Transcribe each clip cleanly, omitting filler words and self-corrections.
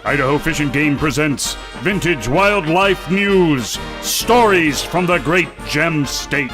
Idaho Fish and Game presents Vintage Wildlife News, stories from the Great Gem State.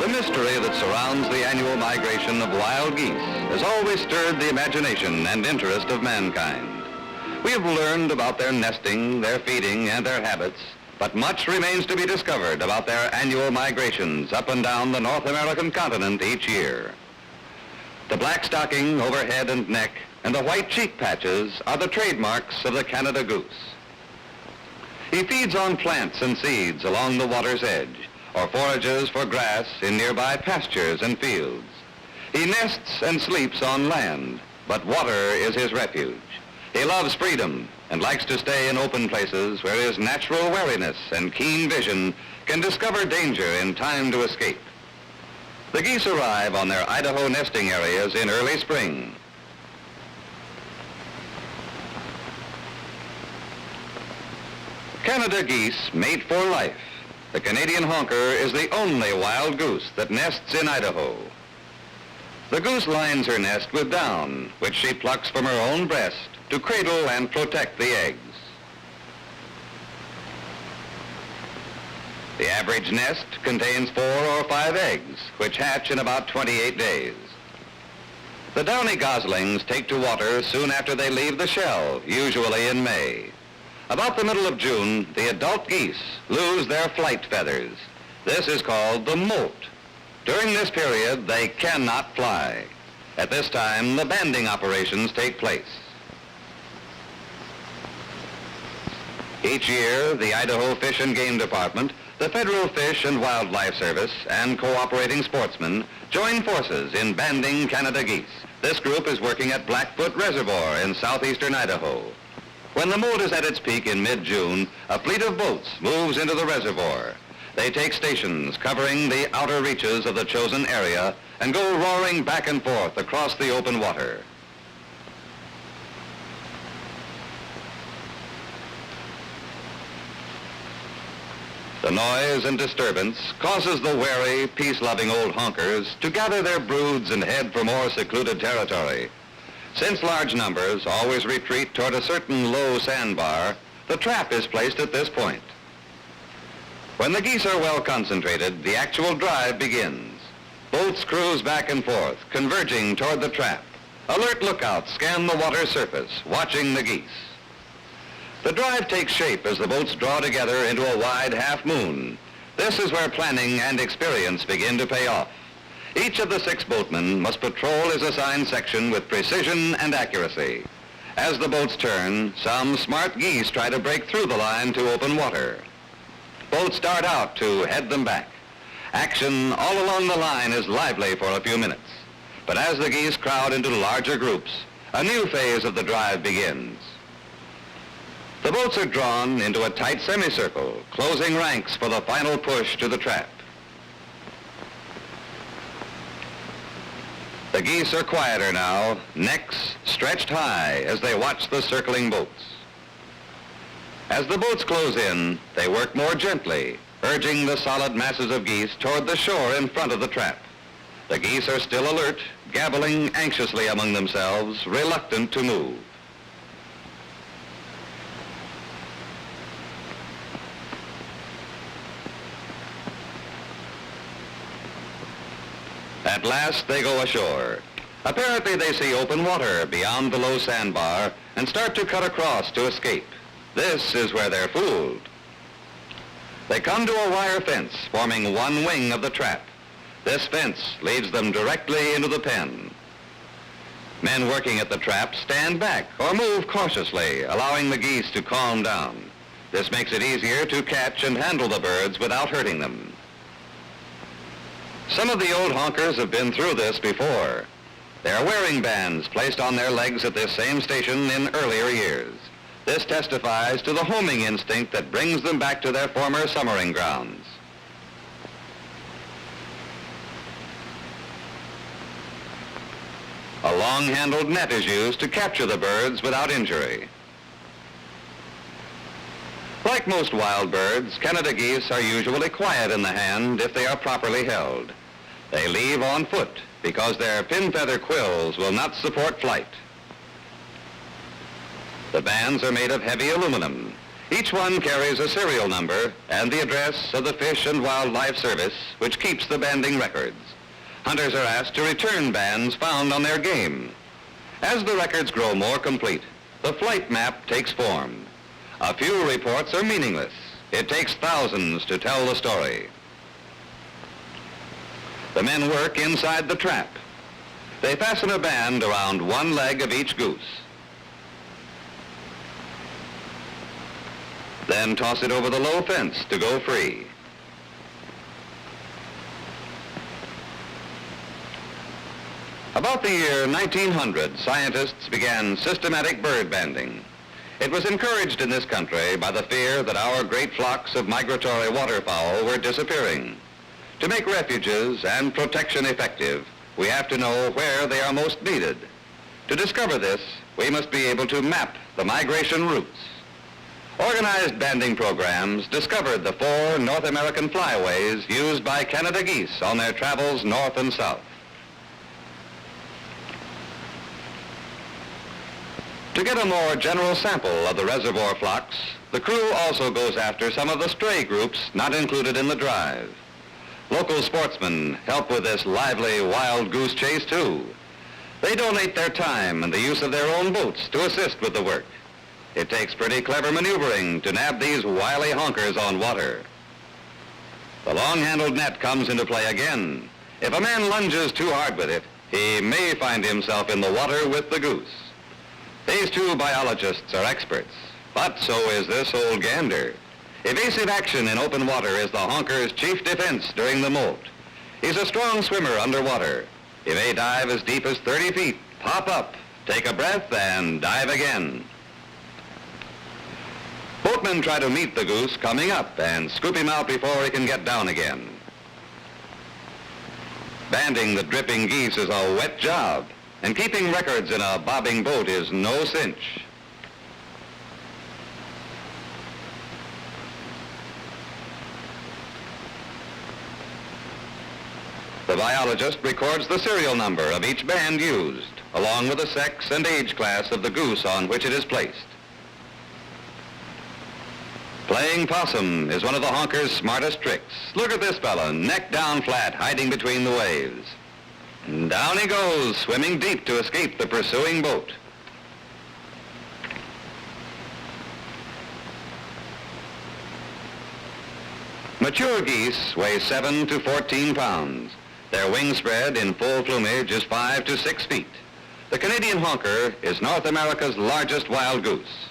The mystery that surrounds the annual migration of wild geese has always stirred the imagination and interest of mankind. We have learned about their nesting, their feeding, and their habits, but much remains to be discovered about their annual migrations up and down the North American continent each year. The black stocking over head and neck and the white cheek patches are the trademarks of the Canada goose. He feeds on plants and seeds along the water's edge, or forages for grass in nearby pastures and fields. He nests and sleeps on land, but water is his refuge. He loves freedom and likes to stay in open places where his natural wariness and keen vision can discover danger in time to escape. The geese arrive on their Idaho nesting areas in early spring. Canada geese mate for life. The Canadian honker is the only wild goose that nests in Idaho. The goose lines her nest with down, which she plucks from her own breast to cradle and protect the eggs. The average nest contains 4 or 5 eggs, which hatch in about 28 days. The downy goslings take to water soon after they leave the shell, usually in May. About the middle of June, the adult geese lose their flight feathers. This is called the molt. During this period, they cannot fly. At this time, the banding operations take place. Each year, the Idaho Fish and Game Department, the Federal Fish and Wildlife Service, and cooperating sportsmen join forces in banding Canada geese. This group is working at Blackfoot Reservoir in southeastern Idaho. When the molt is at its peak in mid-June, a fleet of boats moves into the reservoir. They take stations covering the outer reaches of the chosen area and go roaring back and forth across the open water. The noise and disturbance causes the wary, peace-loving old honkers to gather their broods and head for more secluded territory. Since large numbers always retreat toward a certain low sandbar, the trap is placed at this point. When the geese are well concentrated, the actual drive begins. Boats cruise back and forth, converging toward the trap. Alert lookouts scan the water surface, watching the geese. The drive takes shape as the boats draw together into a wide half moon. This is where planning and experience begin to pay off. Each of the 6 boatmen must patrol his assigned section with precision and accuracy. As the boats turn, some smart geese try to break through the line to open water. Boats start out to head them back. Action all along the line is lively for a few minutes. But as the geese crowd into larger groups, a new phase of the drive begins. The boats are drawn into a tight semicircle, closing ranks for the final push to the trap. The geese are quieter now, necks stretched high as they watch the circling boats. As the boats close in, they work more gently, urging the solid masses of geese toward the shore in front of the trap. The geese are still alert, gabbling anxiously among themselves, reluctant to move. At last, they go ashore. Apparently, they see open water beyond the low sandbar and start to cut across to escape. This is where they're fooled. They come to a wire fence forming one wing of the trap. This fence leads them directly into the pen. Men working at the trap stand back or move cautiously, allowing the geese to calm down. This makes it easier to catch and handle the birds without hurting them. Some of the old honkers have been through this before. There are wearing bands placed on their legs at this same station in earlier years. This testifies to the homing instinct that brings them back to their former summering grounds. A long-handled net is used to capture the birds without injury. Like most wild birds, Canada geese are usually quiet in the hand if they are properly held. They leave on foot because their pin-feather quills will not support flight. The bands are made of heavy aluminum. Each one carries a serial number and the address of the Fish and Wildlife Service, which keeps the banding records. Hunters are asked to return bands found on their game. As the records grow more complete, the flight map takes form. A few reports are meaningless. It takes thousands to tell the story. The men work inside the trap. They fasten a band around one leg of each goose. Then toss it over the low fence to go free. About the year 1900, scientists began systematic bird banding. It was encouraged in this country by the fear that our great flocks of migratory waterfowl were disappearing. To make refuges and protection effective, we have to know where they are most needed. To discover this, we must be able to map the migration routes. Organized banding programs discovered the 4 North American flyways used by Canada geese on their travels north and south. To get a more general sample of the reservoir flocks, the crew also goes after some of the stray groups not included in the drive. Local sportsmen help with this lively wild goose chase too. They donate their time and the use of their own boats to assist with the work. It takes pretty clever maneuvering to nab these wily honkers on water. The long-handled net comes into play again. If a man lunges too hard with it, he may find himself in the water with the goose. These 2 biologists are experts, but so is this old gander. Evasive action in open water is the honker's chief defense during the molt. He's a strong swimmer underwater. He may dive as deep as 30 feet, pop up, take a breath, and dive again. Boatmen try to meet the goose coming up and scoop him out before he can get down again. Banding the dripping geese is a wet job, and keeping records in a bobbing boat is no cinch. The biologist records the serial number of each band used, along with the sex and age class of the goose on which it is placed. Playing possum is one of the honker's smartest tricks. Look at this fella, neck down flat, hiding between the waves. And down he goes, swimming deep to escape the pursuing boat. Mature geese weigh 7 to 14 pounds. Their wingspread in full plumage is 5 to 6 feet. The Canadian honker is North America's largest wild goose.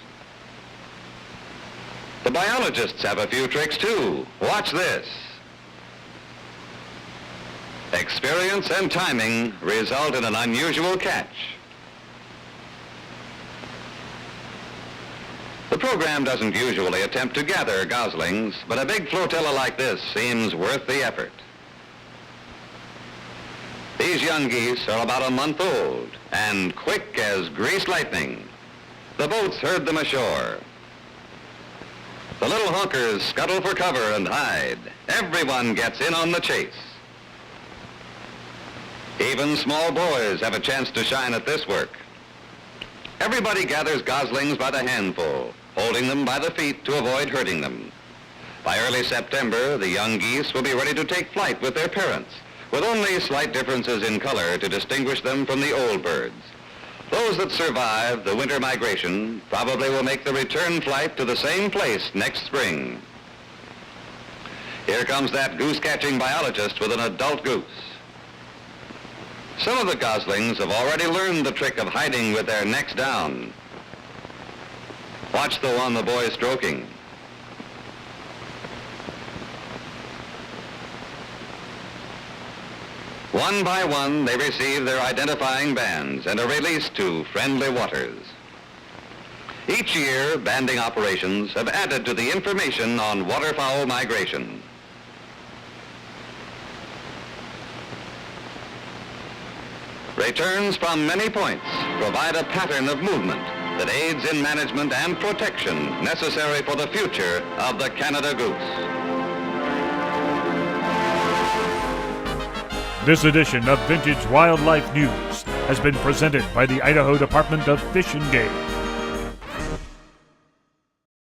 The biologists have a few tricks too. Watch this. Experience and timing result in an unusual catch. The program doesn't usually attempt to gather goslings, but a big flotilla like this seems worth the effort. These young geese are about a month old and quick as greased lightning. The boats herd them ashore. The little honkers scuttle for cover and hide. Everyone gets in on the chase. Even small boys have a chance to shine at this work. Everybody gathers goslings by the handful, holding them by the feet to avoid hurting them. By early September, the young geese will be ready to take flight with their parents, with only slight differences in color to distinguish them from the old birds. Those that survive the winter migration probably will make the return flight to the same place next spring. Here comes that goose-catching biologist with an adult goose. Some of the goslings have already learned the trick of hiding with their necks down. Watch the one the boy is stroking. One by one, they receive their identifying bands and are released to friendly waters. Each year, banding operations have added to the information on waterfowl migration. Returns from many points provide a pattern of movement that aids in management and protection necessary for the future of the Canada goose. This edition of Vintage Wildlife News has been presented by the Idaho Department of Fish and Game.